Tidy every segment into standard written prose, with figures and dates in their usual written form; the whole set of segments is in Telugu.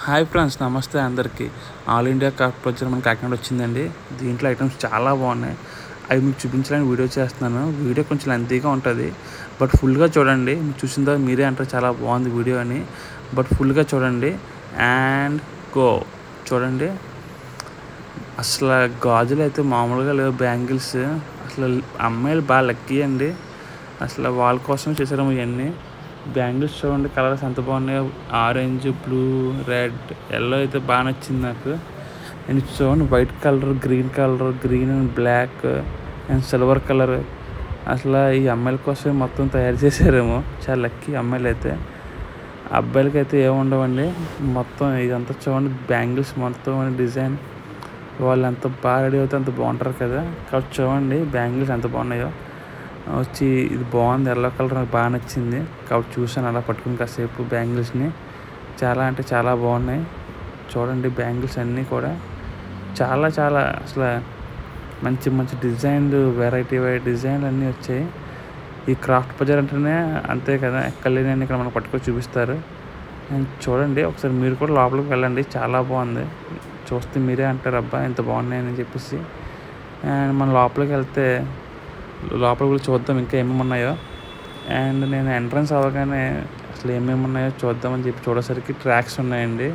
హాయ్ ఫ్రెండ్స్, నమస్తే అందరికీ. ఆల్ ఇండియా క్రాఫ్ట్ బజార్ మన కాకినాడ వచ్చిందండి. దీంట్లో ఐటమ్స్ చాలా బాగున్నాయి. అవి మీకు చూపించడానికి వీడియో చేస్తున్నాను. వీడియో కొంచెం లెంతీగా ఉంటుంది, బట్ ఫుల్గా చూడండి. మీరు చూసిన తర్వాత మీరే అంటారు చాలా బాగుంది వీడియో అని. బట్ ఫుల్గా చూడండి అండ్ గో. చూడండి, అసలు గాజులు అయితే మామూలుగా లేవు. బ్యాంగిల్స్ అసలు అమ్మాయిలు బాగా లక్కీ అండి. అసలు వాళ్ళ కోసం చేసారు ఇవన్నీ. బ్యాంగిల్స్ చూడండి, కలర్స్ ఎంత బాగున్నాయో. ఆరెంజ్, బ్లూ, రెడ్, ఎల్లో అయితే బాగా నచ్చింది నాకు. అండ్ చూడండి, white colour, green and black and silver colour. అసలు ఈ అమ్మాయిల కోసం మొత్తం తయారు చేశారేమో. చాలా లక్కీ అమ్మాయిలు అయితే. అబ్బాయిలకి అయితే ఏముండవండి. మొత్తం ఇదంతా చూడండి, బ్యాంగిల్స్ మొత్తం డిజైన్. వాళ్ళు ఎంత బాగా రెడీ అవుతే అంత బాగుంటారు కదా. కాబట్టి చూడండి బ్యాంగిల్స్ ఎంత బాగున్నాయో. వచ్చి ఇది బాగుంది, ఎల్లో కలర్ నాకు బాగా నచ్చింది. కాబట్టి చూసాను అలా పట్టుకుని కాసేపు బ్యాంగిల్స్ని. చాలా అంటే చాలా బాగున్నాయి. చూడండి బ్యాంగిల్స్ అన్నీ కూడా చాలా అసలు మంచి డిజైన్లు, వెరైటీ డిజైన్లు అన్నీ వచ్చాయి. ఈ క్రాఫ్ట్ బజార్ అంటేనే అంతే కదా, ఎక్కలేని ఇక్కడ మనకు పట్టుకొని చూపిస్తారు. అండ్ చూడండి ఒకసారి మీరు కూడా లోపలికి వెళ్ళండి, చాలా బాగుంది. చూస్తే మీరే అంటారు అబ్బా ఇంత బాగున్నాయని చెప్పేసి. అండ్ మన లోపలికి వెళ్తే లోపల కూడా చూద్దాం ఇంకా ఏమేమి ఉన్నాయో. అండ్ నేను ఎంట్రన్స్ అవ్వగానే అసలు ఏమేమి ఉన్నాయో చూద్దామని చెప్పి చూడేసరికి ట్రాక్స్ ఉన్నాయండి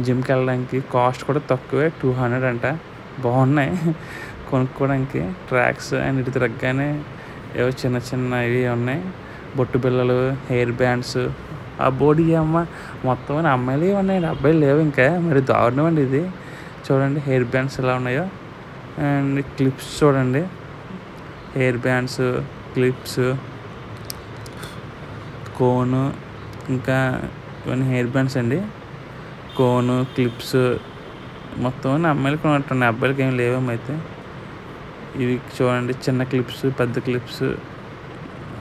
జిమ్కి వెళ్ళడానికి. కాస్ట్ కూడా తక్కువే, 200 అంట. బాగున్నాయి కొనుక్కోవడానికి ట్రాక్స్. అండ్ ఇటు తిరగగానే ఏవో చిన్న ఇవి ఉన్నాయి, బొట్టు బిళ్ళలు, హెయిర్ బ్యాండ్స్. ఆ బోడీ అమ్మ మొత్తం అమ్మాయిలు ఉన్నాయండి, అబ్బాయిలు లేవు. ఇంకా మరి దారుణం అండి ఇది. చూడండి హెయిర్ బ్యాండ్స్ ఎలా ఉన్నాయో. అండ్ క్లిప్స్ చూడండి, హెయిర్ బ్యాండ్స్, క్లిప్స్, కోను, ఇంకా ఇవన్నీ హెయిర్ బ్యాండ్స్ అండి. కోను, క్లిప్స్ మొత్తం అమ్మాయిలకు ఉన్నట్టున్నాయి, అబ్బాయిలకి ఏమి లేవేమో అయితే. ఇవి చూడండి చిన్న క్లిప్స్, పెద్ద క్లిప్స్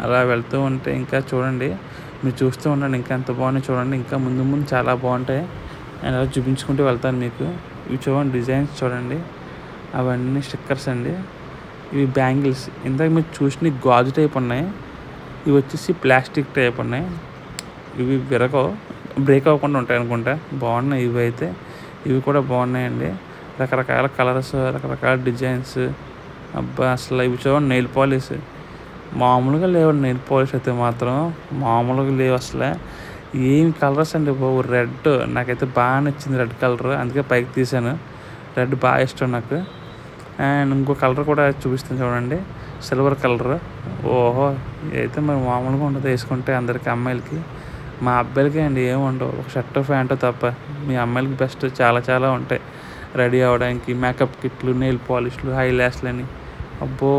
అలా వెళ్తూ ఉంటే ఇంకా చూడండి, మీరు చూస్తూ ఉండండి ఇంకా ఎంత బాగున్నాయి చూడండి. ఇంకా ముందు చాలా బాగుంటాయి. నేను అలా చూపించుకుంటూ వెళ్తాను మీకు. ఇవి చూడండి డిజైన్స్ చూడండి, అవన్నీ స్టిక్కర్స్ అండి. ఇవి బ్యాంగిల్స్. ఇందాక మీరు చూసిన గాజు టైప్ ఉన్నాయి, ఇవి వచ్చేసి ప్లాస్టిక్ టైప్ ఉన్నాయి. ఇవి బ్రేక్ అవ్వకుండా ఉంటాయి అనుకుంటా. బాగున్నాయి ఇవి అయితే. ఇవి కూడా బాగున్నాయండి. రకరకాల కలర్స్, రకరకాల డిజైన్స్. అబ్బా అసలు ఇవి చూడండి, నెయిల్ పాలిష్ మామూలుగా లేవు. నెయిల్ పాలిష్ అయితే మాత్రం మామూలుగా లేవు అసలు. ఏం కలర్స్ అండి బాబు. రెడ్ నాకైతే బాగా నచ్చింది, రెడ్ కలర్. అందుకే పైకి తీసాను. రెడ్ బాగా ఇష్టం నాకు. అండ్ ఇంకో కలర్ కూడా చూపిస్తాను చూడండి, సిల్వర్ కలర్. ఓహో, అయితే మరి మామూలుగా ఉండదు వేసుకుంటే అందరికి అమ్మాయిలకి. మా అబ్బాయిలకి అండి ఏమి ఉండవు, ఒక షర్ట్ ప్యాంటు తప్ప. మీ అమ్మాయిలకి బెస్ట్ చాలా ఉంటాయి రెడీ అవ్వడానికి. మేకప్ కిట్లు, నెయిల్ పాలిష్లు, హై ల్యాష్లని. అబ్బో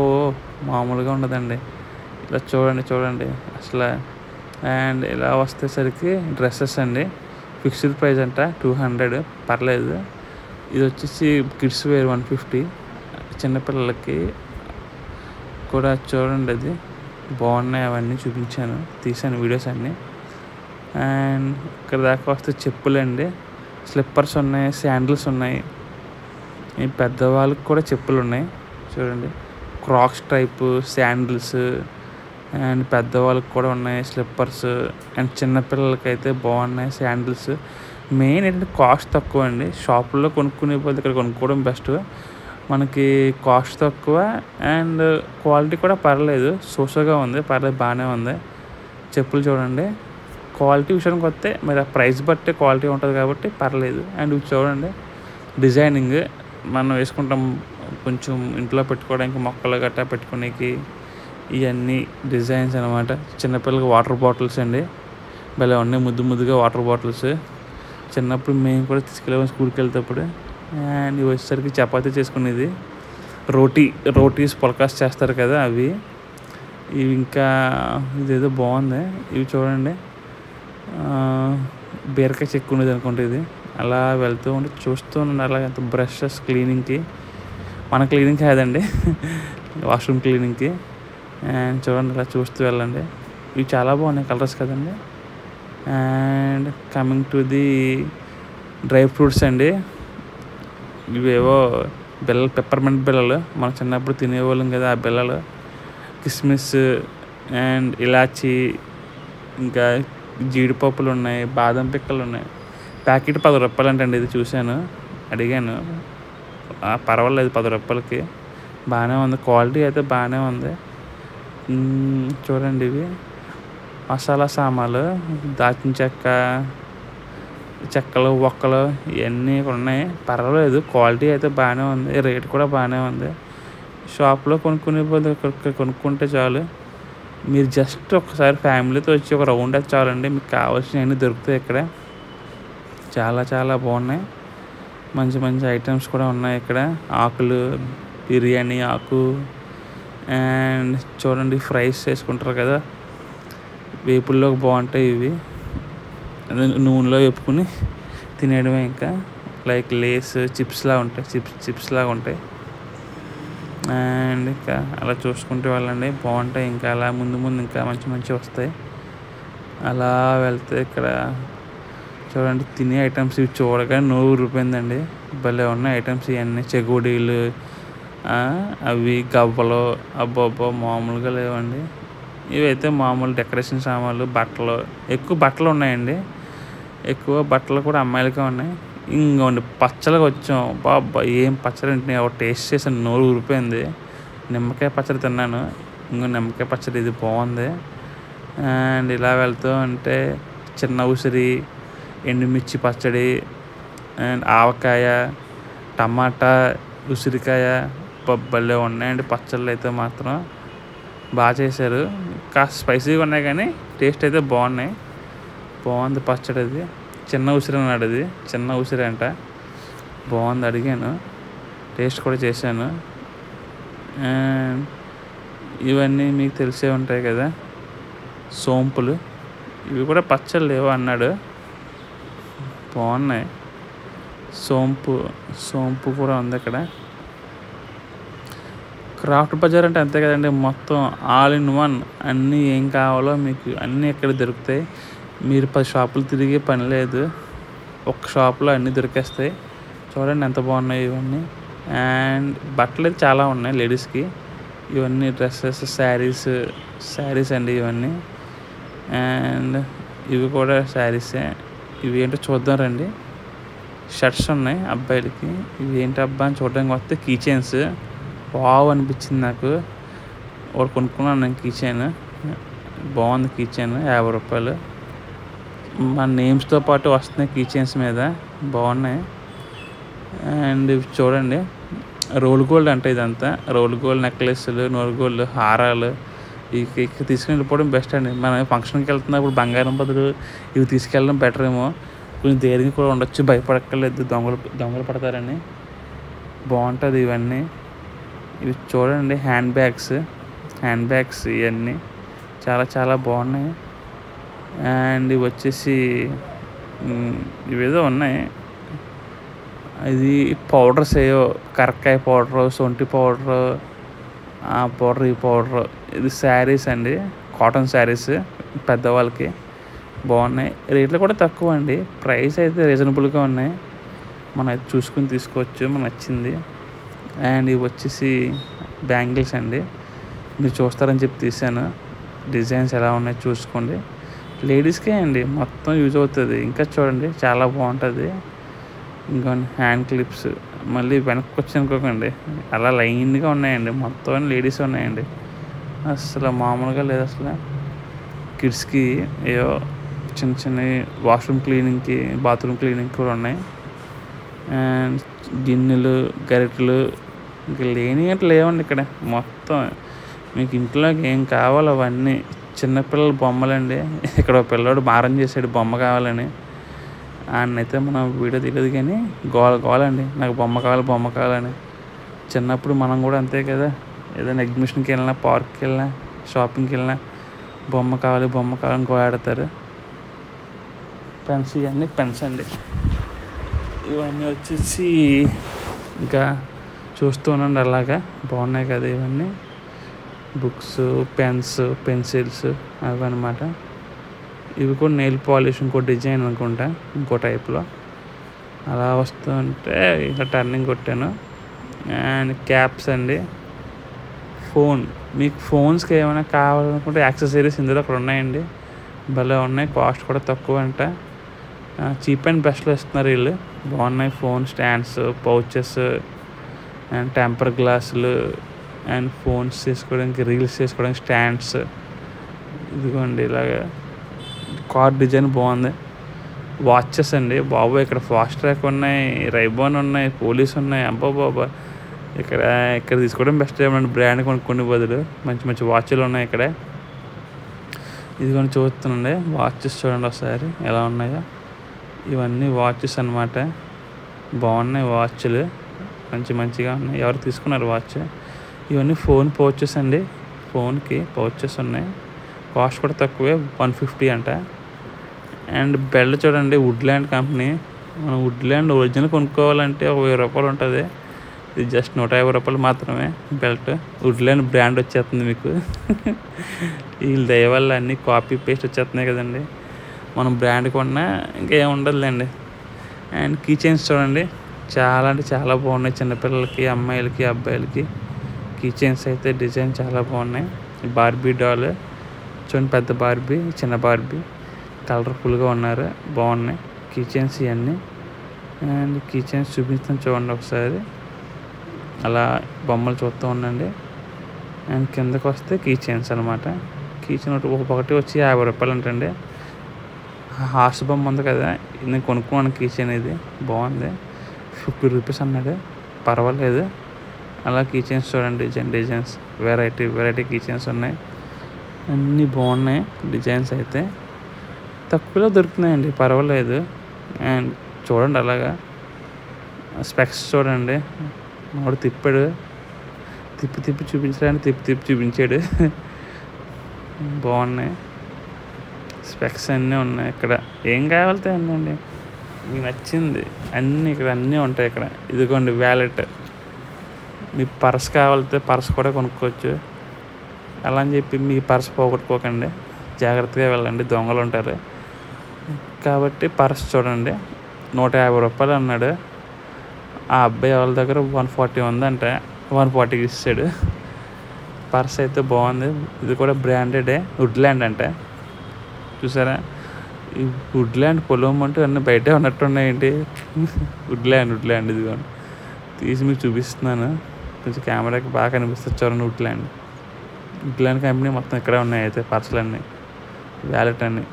మామూలుగా ఉండదండి. ఇలా చూడండి అసలు. అండ్ ఇలా వస్తేసరికి డ్రెస్సెస్ అండి. ఫిక్స్డ్ ప్రైస్ అంట 200, పర్లేదు. ఇది వచ్చేసి కిడ్స్ వేర్ 150, చిన్నపిల్లలకి కూడా. చూడండి అది బాగున్నాయి. అవన్నీ తీసాను వీడియోస్ అన్నీ. అండ్ ఇక్కడ దాకా వస్తే చెప్పులండి, స్లిప్పర్స్ ఉన్నాయి, శాండిల్స్ ఉన్నాయి. ఈ పెద్దవాళ్ళకి కూడా చెప్పులు ఉన్నాయి చూడండి, క్రాక్స్ టైపు శాండిల్స్. అండ్ పెద్దవాళ్ళకి కూడా ఉన్నాయి స్లిప్పర్స్. అండ్ చిన్నపిల్లలకి అయితే బాగున్నాయి శాండిల్స్. మెయిన్ ఏంటంటే కాస్ట్ తక్కువ అండి. షాపుల్లో కొనుక్కునే పోతే ఇక్కడ కొనుక్కోవడం బెస్ట్. మనకి కాస్ట్ తక్కువ అండ్ క్వాలిటీ కూడా పర్లేదు, సోసోగా ఉంది, పర్లేదు బాగానే ఉంది. చెప్పులు చూడండి. క్వాలిటీ విషయానికి వస్తే మరి ఆ ప్రైస్ బట్టే క్వాలిటీ ఉంటుంది కాబట్టి పర్లేదు. అండ్ ఇవి చూడండి డిజైనింగ్, మనం వేసుకుంటాం కొంచెం ఇంట్లో పెట్టుకోవడానికి, మొక్కలు గట్టా పెట్టుకోడానికి. ఇవన్నీ డిజైన్స్ అనమాట. చిన్నపిల్లలకి వాటర్ బాటిల్స్ అండి, భలే ఉన్నాయి ముద్దుగా వాటర్ బాటిల్స్. చిన్నప్పుడు మేము కూడా తీసుకెళ్ళాము స్కూల్కి వెళ్తేప్పుడు. అండ్ ఇవి వచ్చేసరికి చపాతీ చేసుకునేది, రోటీస్ పొలకాస్ చేస్తారు కదా అవి. ఇవి ఇంకా ఇదేదో బాగుంది. ఇవి చూడండి, బీరకాయ చెక్కునేది అనుకుంటే ఇది. అలా వెళ్తూ ఉంటే చూస్తూ ఉండండి. అలా ఎంత బ్రషెస్ క్లీనింగ్కి, మన క్లీనింగ్ కాదండి వాష్రూమ్ క్లీనింగ్కి. అండ్ చూడండి అలా చూస్తూ వెళ్ళండి. ఇవి చాలా బాగున్నాయి కలర్స్ కదండి. And coming to the dry fruits అండి. ఇవేవో బిళ్ళలు, పెప్పర్మెంట్ బిళ్ళలు, మనం చిన్నప్పుడు తినేవాళ్ళం కదా ఆ బిళ్ళలు. కిస్మిస్ అండ్ ఇలాచీ, ఇంకా జీడిపప్పులు ఉన్నాయి, బాదం పిక్కలు ఉన్నాయి. ప్యాకెట్ 10 రూపాయలంటండి. ఇది చూశాను, అడిగాను. పర్వాలేదు 10 రూపాయలకి బాగానే ఉంది, క్వాలిటీ అయితే బాగానే ఉంది. చూడండి, ఇవి మసాలా సామాన్లు, దాల్చిన చెక్క, చెక్కలు, ఒక్కలు ఇవన్నీ ఉన్నాయి. పర్వాలేదు, క్వాలిటీ అయితే బాగానే ఉంది, రేట్ కూడా బాగానే ఉంది. షాప్లో కొనుక్కుంటే చాలు. మీరు జస్ట్ ఒకసారి ఫ్యామిలీతో వచ్చి ఒక రౌండ్ అయితే చాలండి, మీకు కావాల్సినవన్నీ దొరుకుతాయి ఇక్కడ. చాలా చాలా బాగున్నాయి, మంచి మంచి ఐటమ్స్ కూడా ఉన్నాయి ఇక్కడ. ఆకులు, బిర్యానీ ఆకు, అండ్ చూడండి ఫ్రైస్ చేసుకుంటారు కదా, వేపుల్లోకి బాగుంటాయి ఇవి. నూనెలో వేపుకుని తినేయడమే. ఇంకా లైక్ లేస్ చిప్స్లా ఉంటాయి, చిప్స్ లాగా ఉంటాయి. అండ్ ఇంకా అలా చూసుకుంటూ వెళ్ళండి, బాగుంటాయి. ఇంకా అలా ముందు ఇంకా మంచి మంచి వస్తాయి. అలా వెళ్తే ఇక్కడ చూడండి తినే ఐటమ్స్, ఇవి చూడగానే నోరు ఊరిపోయిందండి. భలే ఉన్నాయి ఐటమ్స్ ఇవన్నీ. చెగోడీలు, అవి గవ్వలు, అబ్బో మామూలుగా లేవండి. ఇవైతే మామూలు డెకరేషన్ సామాన్లు, బట్టలు, ఎక్కువ బట్టలు ఉన్నాయండి. ఎక్కువ బట్టలు కూడా అమ్మాయిలకే ఉన్నాయి. ఇంకోండి పచ్చళ్ళకి వచ్చాం. బాబా ఏం పచ్చడి అంటే టేస్ట్ చేసాను, నోరు ఊరిపోయింది. నిమ్మకాయ పచ్చడి తిన్నాను, ఇంకో నిమ్మకాయ పచ్చడి ఇది బాగుంది. అండ్ ఇలా వెళ్తూ అంటే చిన్న ఉసిరి, ఎండుమిర్చి పచ్చడి, అండ్ ఆవకాయ, టమాటా, ఉసిరికాయ, భలే ఉన్నాయండి పచ్చళ్ళు అయితే మాత్రం. బాగా చేశారు, కాస్త స్పైసీగా ఉన్నాయి కానీ టేస్ట్ అయితే బాగుంది పచ్చడి. అది చిన్న ఉసిరి అన్నాడు, అది చిన్న ఉసిరి అంట. బాగుంది, అడిగాను, టేస్ట్ కూడా చేశాను. ఇవన్నీ మీకు తెలిసే ఉంటాయి కదా, సోంపులు. ఇవి కూడా పచ్చళ్ళు లేవు అన్నాడు, బాగున్నాయి. సోంపు కూడా ఉంది అక్కడ. క్రాఫ్ట్ బజార్ అంటే అంతే కదండి, మొత్తం ఆల్ ఇన్ వన్. అన్నీ ఏం కావాలో మీకు అన్నీ ఇక్కడ దొరుకుతాయి. మీరు 10 షాపులు తిరిగే పని లేదు, ఒక్క షాప్లో అన్నీ దొరికేస్తాయి. చూడండి ఎంత బాగున్నాయి ఇవన్నీ. అండ్ బట్టలు అయితే చాలా ఉన్నాయి లేడీస్కి. ఇవన్నీ డ్రెస్సెస్, శారీస్ అండి ఇవన్నీ. అండ్ ఇవి కూడా శారీసే. ఇవి ఏంటో చూద్దాం రండి. షర్ట్స్ ఉన్నాయి అబ్బాయిలకి. ఇవి ఏంటి అబ్బా అని చూడడానికి వస్తే కీ చైన్స్. వావ్ అనిపించింది నాకు, ఒకటి కొనుక్కున్నాను నేను కీ చైన్. బాగుంది కీ చైన్, 50 రూపాయలు. మన నేమ్స్తో పాటు వస్తున్నాయి కీ చైన్స్ మీద, బాగున్నాయి. అండ్ ఇవి చూడండి, రోల్ గోల్డ్ అంటే ఇదంతా రోల్ గోల్డ్ నెక్లెస్లు, నోరు గోల్డ్ హారాలు. ఇవి తీసుకుని వెళ్ళిపోవడం బెస్ట్ అండి. మనం ఫంక్షన్కి వెళ్తున్నప్పుడు బంగారం బదులు ఇవి తీసుకెళ్ళడం బెటర్ ఏమో. కొంచెం ధైర్యంగా కూడా ఉండొచ్చు, భయపడక్కర్లేదు దొంగలు పడతారని. బాగుంటుంది ఇవన్నీ. ఇవి చూడండి హ్యాండ్ బ్యాగ్స్ ఇవన్నీ చాలా చాలా బాగున్నాయి. అండ్ ఇవి వచ్చేసి ఇవేదో ఉన్నాయి, ఇది పౌడర్స్ ఏవో, కరక్కాయ పౌడరు, సొంటి పౌడరు, ఆ పౌడర్, ఈ పౌడరు. ఇది శారీస్ అండి, కాటన్ శారీస్ పెద్దవాళ్ళకి, బాగున్నాయి. రేట్లు కూడా తక్కువ అండి, ప్రైస్ అయితే రీజనబుల్గా ఉన్నాయి. మనం అయితే చూసుకుని తీసుకోవచ్చు, మనకు నచ్చింది. అండ్ ఇవి వచ్చేసి బ్యాంగిల్స్ అండి, మీరు చూస్తారని చెప్పి తీసాను. డిజైన్స్ ఎలా ఉన్నాయో చూసుకోండి. లేడీస్కే అండి మొత్తం యూజ్ అవుతుంది. ఇంకా చూడండి చాలా బాగుంటుంది. ఇంకా హ్యాండ్ క్లిప్స్, మళ్ళీ వెనక్కి వచ్చి అనుకోకండి, అలా లైన్గా ఉన్నాయండి, మొత్తం లేడీస్ ఉన్నాయండి. అసలు మామూలుగా లేదు అసలు. కిడ్స్కి ఏవో చిన్నవి వాష్రూమ్ క్లీనింగ్కి, బాత్రూమ్ క్లీనింగ్ కూడా ఉన్నాయి. అండ్ గిన్నెలు, గరిటెలు, ఇంకా లేనివి లేవండి ఇక్కడ. మొత్తం మీకు ఇంట్లోకి ఏం కావాలో అవన్నీ. చిన్నపిల్లల బొమ్మలండి. ఇక్కడ ఒక పిల్లోడు మారం చేసాడు బొమ్మ కావాలని. ఆయనైతే మనం వీడియో తీయలేదు కానీ గోలండి, నాకు బొమ్మ కావాలని. చిన్నప్పుడు మనం కూడా అంతే కదా, ఏదైనా ఎగ్జిబిషన్కి వెళ్ళినా, పార్క్కి వెళ్ళినా, షాపింగ్కి వెళ్ళినా బొమ్మ కావాలని గోలాడతారు. ఇవన్నీ పెన్స్ అండి. ఇవన్నీ వచ్చేసి ఇంకా చూస్తూ ఉండండి, అలాగా బాగున్నాయి కదా ఇవన్నీ. బుక్స్, పెన్స్, పెన్సిల్స్ అవి అనమాట. ఇవి కూడా నెయిల్ పాలిష్, ఇంకో డిజైన్ అనుకుంటా, ఇంకో టైప్లో. అలా వస్తుంటే ఇలా టర్నింగ్ కొట్టాను. అండ్ క్యాప్స్ అండి. మీకు ఫోన్స్కి ఏమైనా కావాలనుకుంటే యాక్సెసరీస్ ఇందులో అక్కడ ఉన్నాయండి, భలే ఉన్నాయి. కాస్ట్ కూడా తక్కువ అంట. చీప్ అండ్ బెస్ట్లో ఇస్తున్నారు వీళ్ళు. బాగున్నాయి phone stands, pouches and temper గ్లాసులు అండ్ ఫోన్స్ చేసుకోవడానికి, రీల్స్ చేసుకోవడానికి స్టాండ్స్. ఇదిగోండి ఇలాగా కార్ డిజైన్ బాగుంది. వాచెస్ అండి బాబు, ఇక్కడ ఫాస్ట్ ట్రాక్ ఉన్నాయి, రైబాన్ ఉన్నాయి, పోలీస్ ఉన్నాయి. అబ్బా బాబా, ఇక్కడ తీసుకోవడం బెస్ట్ ఏమంటే బ్రాండ్ కొనుక్కునే బదులు మంచి మంచి వాచ్లు ఉన్నాయి ఇక్కడ. ఇదిగోండి చూస్తుండే వాచెస్ చూడండి ఒకసారి ఎలా ఉన్నాయో. ఇవన్నీ వాచెస్ అన్నమాట. బాగున్నాయి వాచ్లు, మంచిగా ఉన్నాయి. ఎవరు తీసుకున్నారు వాచ్? ఇవన్నీ ఫోన్ పౌచెస్ అండి. ఫోన్కి పౌచెస్ ఉన్నాయి. కాస్ట్ కూడా తక్కువే, 150 అంట. అండ్ బెల్ట్ చూడండి, వుడ్ల్యాండ్ కంపెనీ. మనం వుడ్ల్యాండ్ ఒరిజినల్ కొనుక్కోవాలంటే ఒక 1000 రూపాయలు ఉంటుంది. ఇది జస్ట్ 150 రూపాయలు మాత్రమే బెల్ట్. వుడ్ల్యాండ్ బ్రాండ్ వచ్చేస్తుంది మీకు. వీళ్ళ దయ వల్ల అన్నీ కాపీ పేస్ట్ వచ్చేస్తున్నాయి కదండి. మనం బ్రాండ్ కొన్నా ఇంకేం ఉండదులేండి. అండ్ కీ చైన్స్ చూడండి, చాలా అంటే చాలా బాగున్నాయి. చిన్నపిల్లలకి, అమ్మాయిలకి, అబ్బాయిలకి కీ చైన్స్ అయితే డిజైన్ చాలా బాగున్నాయి. బార్బీ డాల్ చూడండి, పెద్ద బార్బీ, చిన్న బార్బీ, కలర్ఫుల్గా ఉన్నారు, బాగున్నాయి కీ చైన్స్ ఇవన్నీ. అండ్ కీ చైన్స్ చూపిస్తాను చూడండి ఒకసారి. అలా బొమ్మలు చూస్తూ ఉండండి. అండ్ కిందకు వస్తే కీ చైన్స్ అనమాట. కీ చైన్ ఒకటి వచ్చి 50 రూపాయలు అంటండి. హార్స్ బొమ్మ ఉంది కదా, నేను కొనుక్కున్నాను కీ చైన్. ఇది బాగుంది, 50 రూపీస్ అన్నాడు, పర్వాలేదు. అలా కీ చైన్స్ చూడండి, డిజైన్స్ వెరైటీ కీ చైన్స్ ఉన్నాయి. అన్నీ బాగున్నాయి డిజైన్స్ అయితే. తక్కువలో దొరుకుతున్నాయండి, పర్వాలేదు. అండ్ చూడండి అలాగా స్పెక్స్ చూడండి, వాడు తిప్పాడు, తిప్పి చూపించడానికి తిప్పి చూపించాడు. బాగున్నాయి స్పెక్స్ అన్నీ ఉన్నాయి ఇక్కడ. ఏం కావాలితే అన్నీ అండి, మీకు నచ్చింది అన్నీ ఇక్కడ అన్నీ ఉంటాయి ఇక్కడ. ఇదిగోండి వ్యాలెట్, మీ పర్స్ కావాలితే పర్స్ కూడా కొనుక్కోవచ్చు. అలా అని చెప్పి మీ పర్స్ పోగొట్టుకోకండి, జాగ్రత్తగా వెళ్ళండి, దొంగలు ఉంటారు కాబట్టి. పర్స్ చూడండి 150 రూపాయలు అన్నాడు. ఆ అబ్బాయి వాళ్ళ దగ్గర 140 ఉందంటే 140కి ఇస్తాడు. పర్స్ అయితే బాగుంది. ఇది కూడా బ్రాండెడే, వుడ్ల్యాండ్ అంటే. చూసారా, ఈ వుడ్ల్యాండ్ పొలం అంటే అన్నీ బయటే ఉన్నట్టున్నాయండి. వుడ్ల్యాండ్ ఇదిగోండి తీసి మీకు చూపిస్తున్నాను. కొంచెం కెమెరాకి బాగా కనిపిస్తుంది చూడండి. వుడ్ల్యాండ్ కంపెనీ మొత్తం ఇక్కడే ఉన్నాయి అయితే పర్సులన్నీ, వ్యాలెట్ అన్నీ.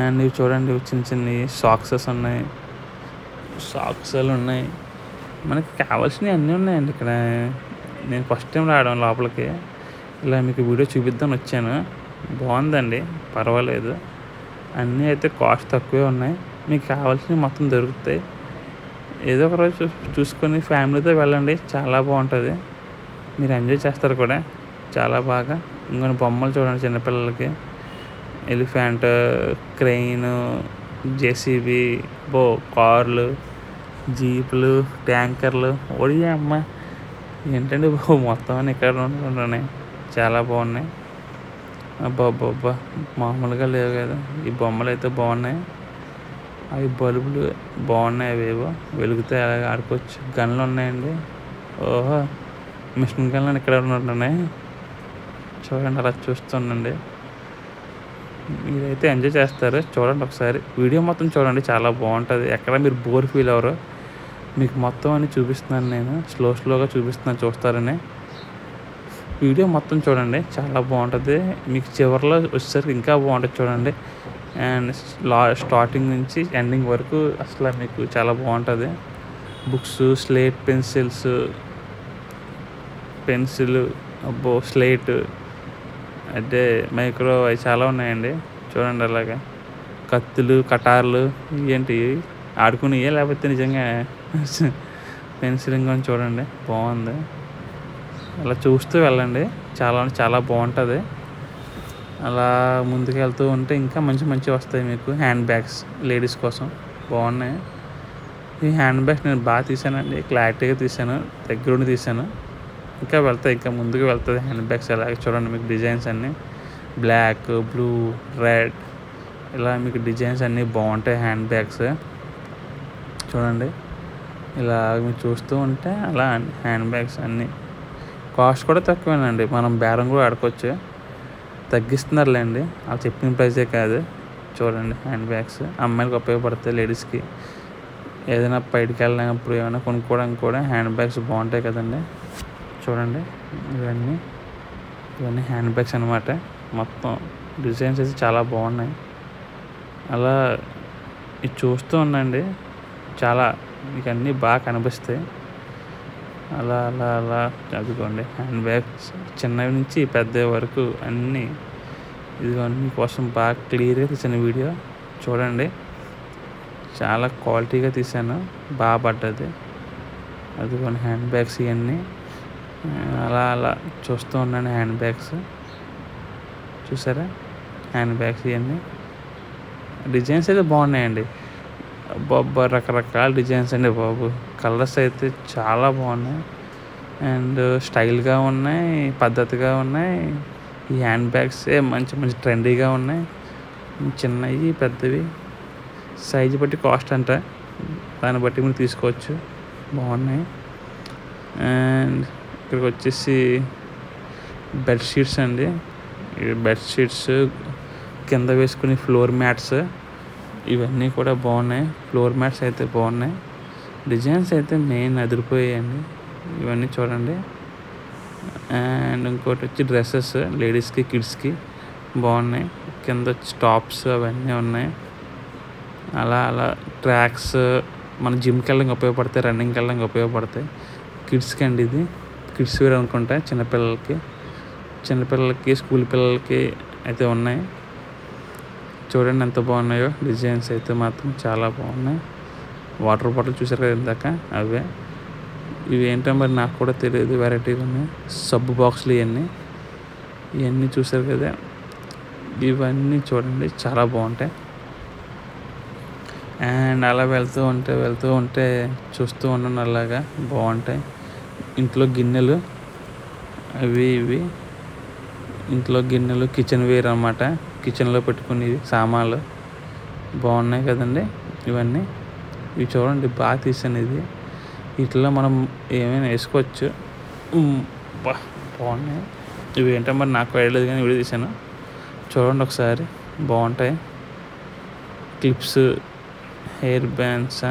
అండ్ ఇవి చూడండి, చిన్న సాక్సెస్ ఉన్నాయి, సాక్స్లు ఉన్నాయి, మనకి కావాల్సినవి అన్నీ ఉన్నాయండి ఇక్కడ. నేను ఫస్ట్ టైం రావడం లోపలికి, ఇలా మీకు వీడియో చూపిద్దామని వచ్చాను. బాగుందండి, పర్వాలేదు. అన్నీ అయితే కాస్ట్ తక్కువే ఉన్నాయి, మీకు కావాల్సినవి మొత్తం దొరుకుతాయి. ఏదో ఒక రోజు చూసుకొని ఫ్యామిలీతో వెళ్ళండి, చాలా బాగుంటుంది, మీరు ఎంజాయ్ చేస్తారు కూడా చాలా బాగా. ఇంకొన్ని బొమ్మలు చూడండి చిన్నపిల్లలకి, ఎలిఫెంట్, క్రెయిన్, జేసీబీ, కార్లు, జీపులు, ట్యాంకర్లు. ఒడియా అమ్మ, ఏంటండి బాబు, మొత్తం అన్నీ ఇక్కడ ఉంటున్నాయి, చాలా బాగున్నాయి. అబ్బా మామూలుగా లేవు కదా ఈ బొమ్మలు అయితే, బాగున్నాయి. అవి బల్బులు బాగున్నాయి, అవేవో వెలుగుతాయి, అలాగే ఆడుకోవచ్చు. గన్లు ఉన్నాయండి, ఓహో మిషన్ గన్లు ఇక్కడ ఉంటున్నాయి చూడండి. అలా చూస్తుండండి, మీరైతే ఎంజాయ్ చేస్తారు. చూడండి ఒకసారి వీడియో మొత్తం చూడండి, చాలా బాగుంటుంది. ఎక్కడ మీరు బోర్ ఫీల్ అవ్వరు. మీకు మొత్తం అని చూపిస్తున్నాను, నేను స్లోగా చూపిస్తున్నాను, చూస్తారని. వీడియో మొత్తం చూడండి, చాలా బాగుంటుంది. మీకు చివరిలో వచ్చేసరికి ఇంకా బాగుంటుంది చూడండి. అండ్ స్టార్టింగ్ నుంచి ఎండింగ్ వరకు అసలు మీకు చాలా బాగుంటుంది. బుక్స్, స్లేట్, పెన్సిల్, స్లేట్, అంటే మైక్రో, అవి చాలా ఉన్నాయండి చూడండి. అలాగా కత్తులు, కటార్లు, ఏంటి ఆడుకునేవి లేకపోతే నిజంగా పెన్సిల్ ఇంకా చూడండి, బాగుంది. అలా చూస్తూ వెళ్ళండి, చాలా బాగుంటుంది. అలా ముందుకు వెళ్తూ ఉంటే ఇంకా మంచి వస్తాయి మీకు. హ్యాండ్ బ్యాగ్స్ లేడీస్ కోసం బాగున్నాయి. ఈ హ్యాండ్ బ్యాగ్స్ నేను బాగా తీసానండి, క్లారిటీగా తీసాను, దగ్గరుండి తీసాను. ఇంకా ముందుకు వెళ్తుంది హ్యాండ్ బ్యాగ్స్. అలాగే చూడండి మీకు డిజైన్స్ అన్నీ బ్లాక్, బ్లూ, రెడ్, ఇలా మీకు డిజైన్స్ అన్నీ బాగుంటాయి హ్యాండ్ బ్యాగ్స్. చూడండి ఇలా మీరు చూస్తూ ఉంటే అలా హ్యాండ్ బ్యాగ్స్ అన్నీ కాస్ట్ కూడా తక్కువేనండి, మనం బేరం కూడా ఆడుకోవచ్చు, తగ్గిస్తున్నారులేండి, వాళ్ళు చెప్పిన ప్రైజే కాదు. చూడండి హ్యాండ్ బ్యాగ్స్ అమ్మాయిలకు ఉపయోగపడతాయి. లేడీస్కి ఏదైనా బయటికి వెళ్ళినప్పుడు ఏమైనా కొనుక్కోవడానికి కూడా హ్యాండ్ బ్యాగ్స్ బాగుంటాయి కదండి. చూడండి ఇవన్నీ హ్యాండ్ బ్యాగ్స్ అనమాట. మొత్తం డిజైన్స్ అయితే చాలా బాగున్నాయి. అలా ఇది చూస్తూ ఉండండి, చాలా మీకు అన్నీ బాగా కనిపిస్తాయి. అలా అలా అలా చదువుకోండి. హ్యాండ్ బ్యాగ్స్ చిన్నవి నుంచి పెద్ద వరకు అన్నీ ఇదిగోండి మీకోసం బాగా క్లియర్గా తీసాను వీడియో. చూడండి చాలా క్వాలిటీగా తీసాను, బాగా పడ్డది. అదిగోండి హ్యాండ్ బ్యాగ్స్ ఇవన్నీ అలా అలా చూస్తూ ఉన్నాను. హ్యాండ్ బ్యాగ్స్ చూసారా, హ్యాండ్ బ్యాగ్స్ ఇవన్నీ డిజైన్స్ అయితే బాగున్నాయండి. బాబా రకరకాల డిజైన్స్ అండి బాబు. కలర్స్ అయితే చాలా బాగున్నాయి అండ్ స్టైల్గా ఉన్నాయి, పద్ధతిగా ఉన్నాయి. ఈ హ్యాండ్ బ్యాగ్స్ మంచి మంచి ట్రెండీగా ఉన్నాయి. చిన్నవి పెద్దవి సైజు బట్టి కాస్ట్ అంట, దాన్ని బట్టి మీరు తీసుకోవచ్చు. బాగున్నాయి. అండ్ ఇక్కడికి వచ్చేసి బెడ్షీట్స్ అండి. బెడ్షీట్స్ కింద వేసుకుని ఫ్లోర్ మ్యాట్స్ ఇవన్నీ కూడా బాగున్నాయి. ఫ్లోర్ మ్యాట్స్ అయితే బాగున్నాయి. డిజైన్స్ అయితే మెయిన్ అదిరిపోయాయండి. ఇవన్నీ చూడండి. అండ్ ఇంకోటి వచ్చి డ్రెస్సెస్ లేడీస్కి కిడ్స్కి బాగున్నాయి. కింద వచ్చి టాప్స్ అవన్నీ ఉన్నాయి. అలా అలా ట్రాక్స్ మన జిమ్కి వెళ్ళడానికి ఉపయోగపడతాయి, రన్నింగ్కి వెళ్ళడానికి ఉపయోగపడతాయి. కిడ్స్కి అండి, ఇది కిడ్స్ వేర్ అనుకుంటా. చిన్నపిల్లలకి స్కూల్ పిల్లలకి అయితే ఉన్నాయి. చూడండి ఎంత బాగున్నాయో. డిజైన్స్ అయితే మాత్రం చాలా బాగున్నాయి. వాటర్ బాటిల్ చూసారు కదా ఇందాక, అవే. ఇవి ఏంటో మరి నాకు కూడా తెలియదు, వెరైటీగా ఉన్నాయి. సబ్బు బాక్సులు ఇవన్నీ చూసారు కదా. ఇవన్నీ చూడండి చాలా బాగుంటాయి. అండ్ అలా వెళ్తూ ఉంటే చూస్తూ ఉన్నాను, అలాగా బాగుంటాయి. ఇంట్లో గిన్నెలు ఇవి ఇంట్లో గిన్నెలు కిచెన్ వేర్ అన్నమాట. కిచెన్లో పెట్టుకునేవి సామాన్లు బాగున్నాయి కదండి. ఇవన్నీ ఇవి చూడండి బాగా తీసాను. ఇది వీటిలో మనం ఏమైనా వేసుకోవచ్చు. బాగున్నాయి. ఇవి ఏంటో మరి నాకు ఐడియా కానీ వీడియో తీసాను. చూడండి ఒకసారి, బాగుంటాయి. క్లిప్స్, హెయిర్ బ్యాండ్స్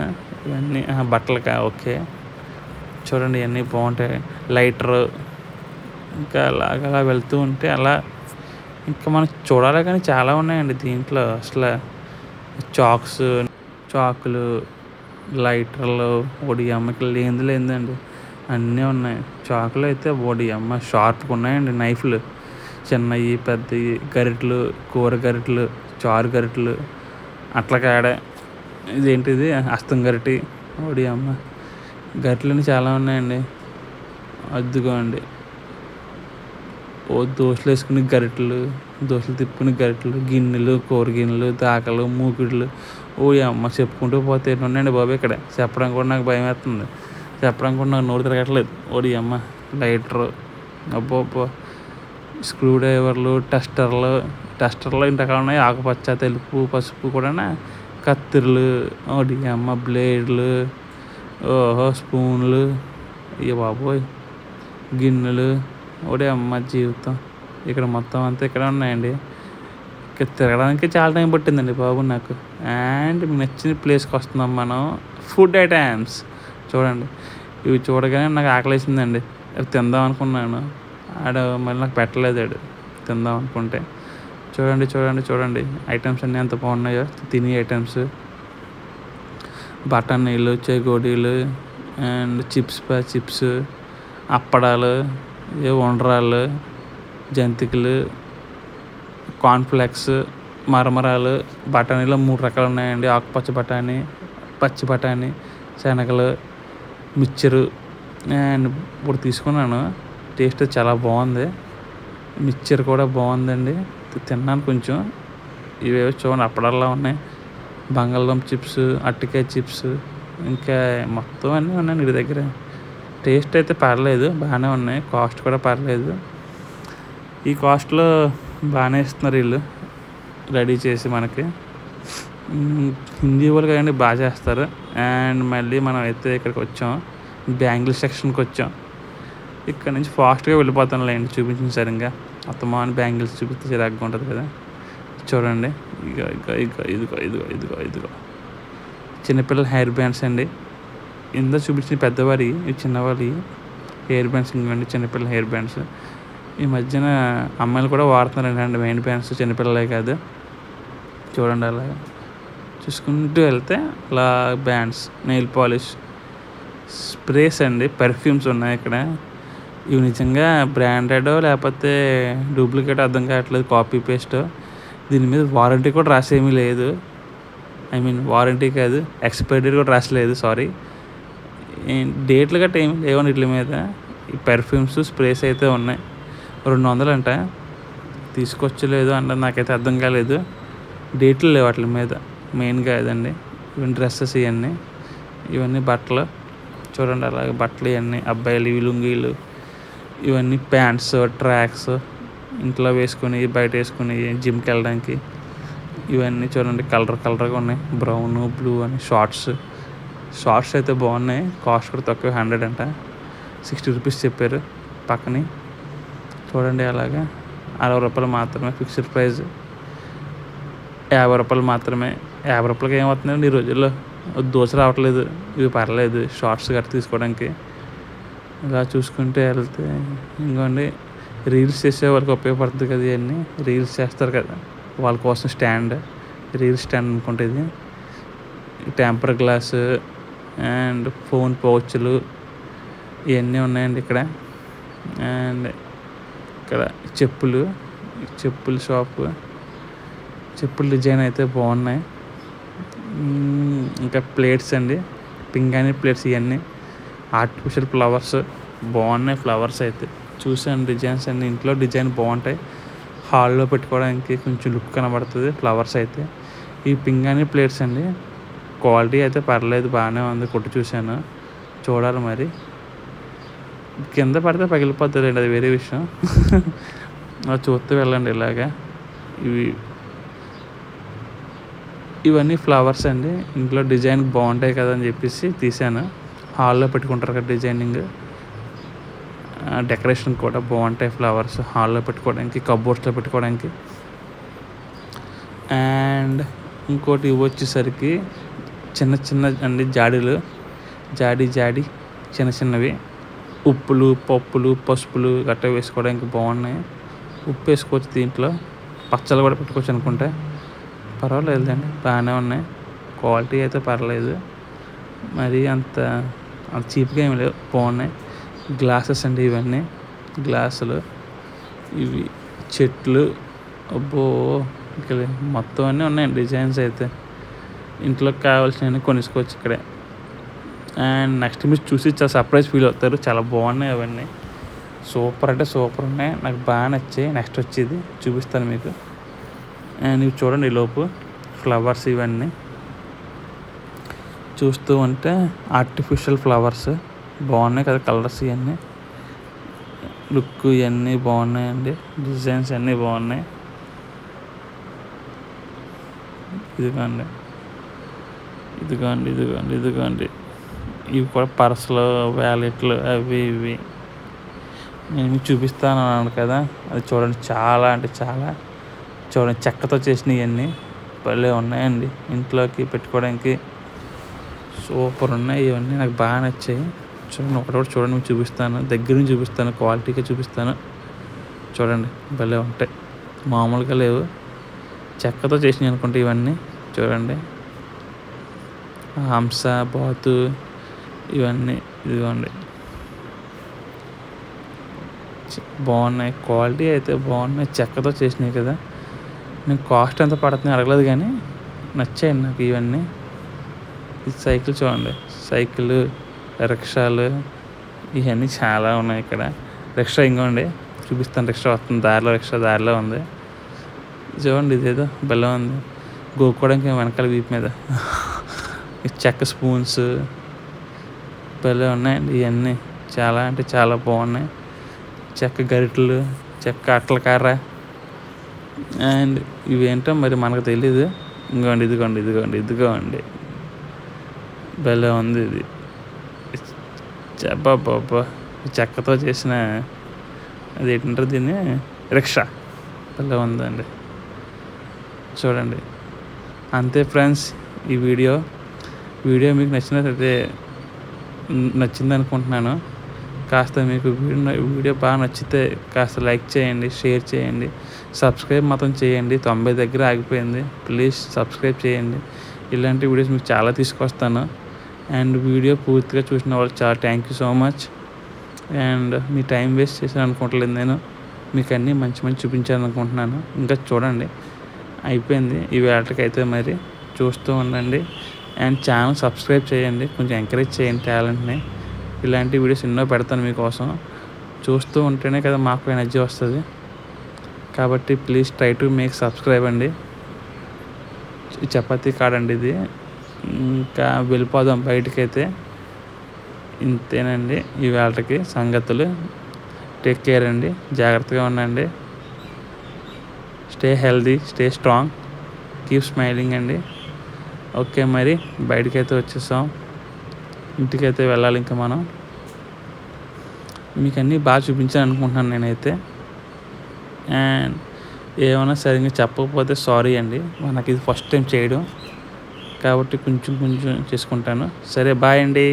ఇవన్నీ బట్టలకా, ఓకే. చూడండి ఇవన్నీ బాగుంటాయి. లైటరు ఇంకా అలాగలా వెళ్తూ ఉంటే అలా ఇంకా మనకు చూడాలి కానీ చాలా ఉన్నాయండి దీంట్లో. అసలు చాకులు, లైటర్లు, ఒడియమ్మకి లేదండి, అన్నీ ఉన్నాయి. చాకులు అయితే ఒడియమ్మ షార్ప్గా ఉన్నాయండి. నైఫ్లు చిన్నవి పెద్దవి, గరిటెలు, కూర గరిటెలు, చారు గరిటెలు, అట్లకాడ ఇదేంటిది హస్తం గరిటి, ఒడియమ్మ గరిటెలు చాలా ఉన్నాయండి. అద్దుకోండి, దోశలు వేసుకుని గరిటెలు, దోశలు తిప్పుకుని గరిటెలు, గిన్నెలు, కూర గిన్నెలు, దాకలు, మూకుడులు, అమ్మ చెప్పుకుంటూ పోతే ఎన్ని ఉన్నాయండి బాబు. ఇక్కడ చెప్పడానికి కూడా నాకు భయం వేస్తుంది. చెప్పడానికి కూడా నాకు నోరు తిరగట్లేదు. అమ్మ లైటరు, అబ్బో స్క్రూ డ్రైవర్లు, టెస్టర్లు ఇంత రకాలు ఉన్నాయి. ఆకుపచ్చ, తెలుపు, పసుపు కూడా. కత్తిర్లు, అమ్మ బ్లేడ్లు, స్పూన్లు, బాబోయ్ గిన్నెలు, అమ్మ జీవితం. ఇక్కడ మొత్తం అంతా ఇక్కడ ఉన్నాయండి. ఇక్కడ తిరగడానికి చాలా టైం పట్టిందండి బాబు నాకు. అండ్ నచ్చిన ప్లేస్కి వస్తున్నాం మనం. ఫుడ్ ఐటమ్స్ చూడండి. ఇవి చూడగానే నాకు ఆకలేసిందండి. అవి తిందాం అనుకున్నాను. మళ్ళీ నాకు పెట్టలేదు తిందాం అనుకుంటే. చూడండి ఐటమ్స్ అన్నీ ఎంత బాగున్నాయో. తినే ఐటమ్స్, బఠానీలు, చెగోడీలు అండ్ చిప్స్, అప్పడాలు, ఉండ్రాళ్ళు, జంతికలు, కార్న్ఫ్లెక్స్, మరమరాలు, బఠానీలో 3 రకాలు ఉన్నాయండి. ఆకుపచ్చ బఠానీ, పచ్చి బఠానీ, శనగలు, మిక్చరు. అండ్ ఇప్పుడు తీసుకున్నాను. టేస్ట్ చాలా బాగుంది. మిక్చర్ కూడా బాగుందండి. తిన్నాను కొంచెం. ఇవేవో చూడండి అప్పడాల్లో ఉన్నాయి. బంగాళదుంప చిప్స్, అరటికాయ చిప్స్, ఇంకా మొత్తం అన్నీ ఉన్నాయి వీడి దగ్గర. టేస్ట్ అయితే పర్లేదు, బాగానే ఉన్నాయి. కాస్ట్ కూడా పర్లేదు. ఈ కాస్ట్లో బాగానే ఇస్తున్నారు వీళ్ళు రెడీ చేసి మనకి. హిందీ వాళ్ళు కదండి బాగా చేస్తారు. అండ్ మళ్ళీ మనం అయితే ఇక్కడికి వచ్చాం, బ్యాంగిల్ సెక్షన్కి వచ్చాం. ఇక్కడ నుంచి ఫాస్ట్గా వెళ్ళిపోతాను లేండి, చూపించిన సరిగ్గా. అత్తమాని బ్యాంగిల్స్ చూపిస్తే చిరాగ్గా ఉంటుంది కదా. చూడండి. ఇగో ఇగో ఇగో ఇదిగో ఇదిగో ఇదిగో ఇదిగో చిన్నపిల్లల హెయిర్ బ్యాండ్స్ అండి. ఇందులో చూపించిన పెద్దవారి చిన్నవారి హెయిర్ బ్యాండ్స్ ఇంకోండి చిన్నపిల్లల హెయిర్ బ్యాండ్స్. ఈ మధ్యన అమ్మాయిలు కూడా వాడుతున్నారండి మెయిన్ బ్యాండ్స్, చిన్నపిల్లలే కాదు. చూడండి అలా చూసుకుంటూ వెళ్తే అలా బ్యాండ్స్, నెయిల్ పాలిష్, స్ప్రేస్ అండి, పెర్ఫ్యూమ్స్ ఉన్నాయి ఇక్కడ. ఇవి నిజంగా బ్రాండెడో లేకపోతే డూప్లికేట్ అర్థం కావట్లేదు, కాపీ పేస్ట్. దీని మీద వారంటీ కూడా రాసేమీ లేదు. వారంటీ కాదు, ఎక్స్పైరీ డేట్ కూడా రాసలేదు, సారీ. డేట్లు గట్రా ఏమి లేవండి వీటి మీద. ఈ పెర్ఫ్యూమ్స్, స్ప్రేస్ అయితే ఉన్నాయి. 200 అంట. తీసుకొచ్చలేదు అన్నది నాకైతే అర్థం కాలేదు. డేట్లు లేవు వాటి మీద మెయిన్గా. అదండి ఇవన్నీ డ్రెస్సెస్, ఇవన్నీ బట్టలు. చూడండి అలాగే బట్టలు ఇవన్నీ అబ్బాయిలు, లుంగీలు, ఇవన్నీ ప్యాంట్స్, ట్రాక్స్, ఇంట్లో వేసుకుని బయట వేసుకుని జిమ్కి వెళ్ళడానికి. ఇవన్నీ చూడండి కలర్గా ఉన్నాయి, బ్రౌన్, బ్లూ అని. షార్ట్స్ అయితే బాగున్నాయి. కాస్ట్ కూడా తక్కువ, 100 అంట. 60 రూపీస్ చెప్పారు పక్కని. చూడండి అలాగా 60 రూపాయలు మాత్రమే ఫిక్స్డ్ ప్రైస్. 50 రూపాయలు మాత్రమే. 50 రూపాయలకి ఏమవుతుందండి ఈ రోజుల్లో? దోశ రావట్లేదు. ఇవి పర్లేదు షార్ట్స్ గట్రా తీసుకోవడానికి. ఇలా చూసుకుంటే వెళ్తే ఇంకోండి రీల్స్ చేసే వాళ్ళకి ఉపయోగపడుతుంది కదా. ఇవన్నీ రీల్స్ చేస్తారు కదా, వాళ్ళ కోసం స్టాండ్, రీల్ స్టాండ్ అనుకుంటే ఇది. టెంపర్ గ్లాసు అండ్ ఫోన్ పౌచ్లు ఇవన్నీ ఉన్నాయండి ఇక్కడ. అండ్ ఇక్కడ చెప్పుల షాపు. చెప్పుల డిజైన్ అయితే బాగున్నాయి. ఇంకా ప్లేట్స్ అండి, పింగాణి ప్లేట్స్. ఇవన్నీ ఆర్టిఫిషియల్ ఫ్లవర్స్ బాగున్నాయి. ఫ్లవర్స్ అయితే చూసాను, డిజైన్స్ అన్ని ఇంట్లో డిజైన్ బాగుంటాయి. హాల్లో పెట్టుకోవడానికి కొంచెం లుక్ కనబడుతుంది ఫ్లవర్స్ అయితే. ఈ పింగాణి ప్లేట్స్ అండి, క్వాలిటీ అయితే పర్లేదు, బాగానే ఉంది. కొట్టి చూశాను, చూడాలి మరి. కింద పడితే పగిలిపోతుందండి, అది వేరే విషయం. చూస్తూ వెళ్ళండి ఇలాగా. ఇవన్నీ ఫ్లవర్స్ అండి, ఇంట్లో డిజైన్ బాగుంటాయి కదా అని చెప్పేసి తీసాను. హాల్లో పెట్టుకుంటారు కదా డిజైనింగ్, డెకరేషన్ కూడా బాగుంటాయి ఫ్లవర్స్ హాల్లో పెట్టుకోవడానికి, కబోర్డ్స్లో పెట్టుకోవడానికి. అండ్ ఇంకోటి ఇవి వచ్చేసరికి చిన్న అండి జాడీలు, జాడీ చిన్నవి ఉప్పులు, పప్పులు, పసుపులు గట్రా వేసుకోవడానికి బాగున్నాయి. ఉప్పు వేసుకోవచ్చు దీంట్లో, పచ్చళ్ళు కూడా పెట్టుకోవచ్చు అనుకుంటే. పర్వాలేదండి, బాగానే ఉన్నాయి. క్వాలిటీ అయితే పర్లేదు, మరి అంత చీప్గా ఏమి లేవు, బాగున్నాయి. గ్లాసెస్ అండి, ఇవన్నీ గ్లాసులు. ఇవి చెట్లు, అబ్బో ఇక్కడ మొత్తం అన్నీ ఉన్నాయండి డిజైన్స్ అయితే. ఇంట్లోకి కావాల్సినవన్నీ కొనుక్కోవచ్చు ఇక్కడే. అండ్ నెక్స్ట్ మీరు చూసి చాలా సర్ప్రైజ్ ఫీల్ అవుతారు, చాలా బాగున్నాయి అవన్నీ. సూపర్ అంటే సూపర్ ఉన్నాయి, నాకు బాగా నచ్చాయి. నెక్స్ట్ వచ్చేది చూపిస్తాను మీకు. అండ్ ఇవి చూడండి, ఈలోపు ఫ్లవర్స్ ఇవన్నీ చూస్తూ ఉంటే ఆర్టిఫిషియల్ ఫ్లవర్స్ బాగున్నాయి కదా, కలర్స్ ఇవన్నీ, లుక్ ఇవన్నీ బాగున్నాయండి, డిజైన్స్ అన్నీ బాగున్నాయి. ఇదిగోండి ఇవి కూడా పర్సులు, వ్యాలెట్లు, అవి ఇవి నేను మీకు చూపిస్తాను అన్నాను కదా. అది చూడండి, చాలా అంటే చాలా చూడండి, చెక్కతో చేసినవి ఇవన్నీ భలే ఉన్నాయండి, ఇంట్లోకి పెట్టుకోవడానికి సూపర్ ఉన్నాయి. ఇవన్నీ నాకు బాగా నచ్చాయి. చూడండి, ఒకటి చూడండి, మీకు చూపిస్తాను, దగ్గర నుంచి చూపిస్తాను, క్వాలిటీగా చూపిస్తాను. చూడండి భలే ఉంటాయి, మామూలుగా లేవు. చెక్కతో చేసినవి అనుకుంటే ఇవన్నీ. చూడండి, హంస, బాతు ఇవన్నీ, ఇదిగోండి బాగున్నాయి. క్వాలిటీ అయితే బాగున్నాయి, చెక్కతో చేసినాయి కదా. నేను కాస్ట్ ఎంత పడుతుంది అడగలేదు, కానీ నచ్చాయి నాకు ఇవన్నీ. ఈ సైకిల్ చూడండి, సైకిల్, రిక్షాలు ఇవన్నీ చాలా ఉన్నాయి ఇక్కడ. రిక్షా ఇంకోండి చూపిస్తాను, రిక్షా వస్తుంది దారిలో, రిక్షా దారిలో ఉంది చూడండి. ఇదేదో భలే ఉంది, గోక్కోవడానికి వెనకాల వీపు మీద. చెక్క స్పూన్స్ భలే ఉన్నాయండి ఇవన్నీ, చాలా అంటే చాలా బాగున్నాయి. చెక్క గరిటెలు, చెక్క అట్ల కర్ర. అండ్ ఇవేంటో మరి మనకు తెలీదు. ఇదిగోండి భలే ఉంది ఇది. బాబా, చెక్కతో చేసిన అది ఏంటంటారు దీన్ని, రిక్షా భలే ఉందండి. చూడండి. అంతే ఫ్రెండ్స్, ఈ వీడియో మీకు నచ్చింది అనుకుంటున్నాను. కాస్త మీకు వీడియో బాగా నచ్చితే కాస్త లైక్ చేయండి, షేర్ చేయండి, సబ్స్క్రైబ్ మాత్రం చేయండి. 90 దగ్గర ఆగిపోయింది. ప్లీజ్ సబ్స్క్రైబ్ చేయండి. ఇలాంటి వీడియోస్ మీకు చాలా తీసుకొస్తాను. అండ్ వీడియో పూర్తిగా చూసిన వాళ్ళు చాలా thank you so much. And me time waste చేశాను అనుకోవట్లేదు, నేను మీకు అన్నీ మంచి చూపించాను అనుకుంటున్నాను. ఇంకా చూడండి, అయిపోయింది ఈ వేళకి అయితే. మరి చూస్తూ ఉండండి అండ్ ఛానల్ సబ్స్క్రైబ్ చేయండి. కొంచెం ఎంకరేజ్ చేయండి టాలెంట్ని. ఇలాంటి వీడియోస్ ఎన్నో పెడతాను మీకోసం. చూస్తూ ఉంటేనే కదా మాకు ఎనర్జీ వస్తుంది. కాబట్టి please try to make subscribe అండి. చపాతీ కాడండి ఇది. ఇంకా వెళ్ళిపోదాం బయటకైతే. ఇంతేనండి ఈ వేళకి సంగతులు. టేక్ కేర్ అండి, జాగ్రత్తగా ఉండండి. Stay healthy, stay strong, keep smiling అండి. ఓకే, మరి బయటకైతే వచ్చేసాం. ఇంటికైతే వెళ్ళాలి ఇంకా మనం. మీకు అన్నీ బాగా చూపించాను అనుకుంటున్నాను నేనైతే. అండ్ ఏమైనా సరిగ్గా చెప్పకపోతే సారీ అండి. నాకు ఇది ఫస్ట్ టైం చేయడం కాబట్టి కొంచెం చేసుకుంటాను. సరే, బాయ్ అండి.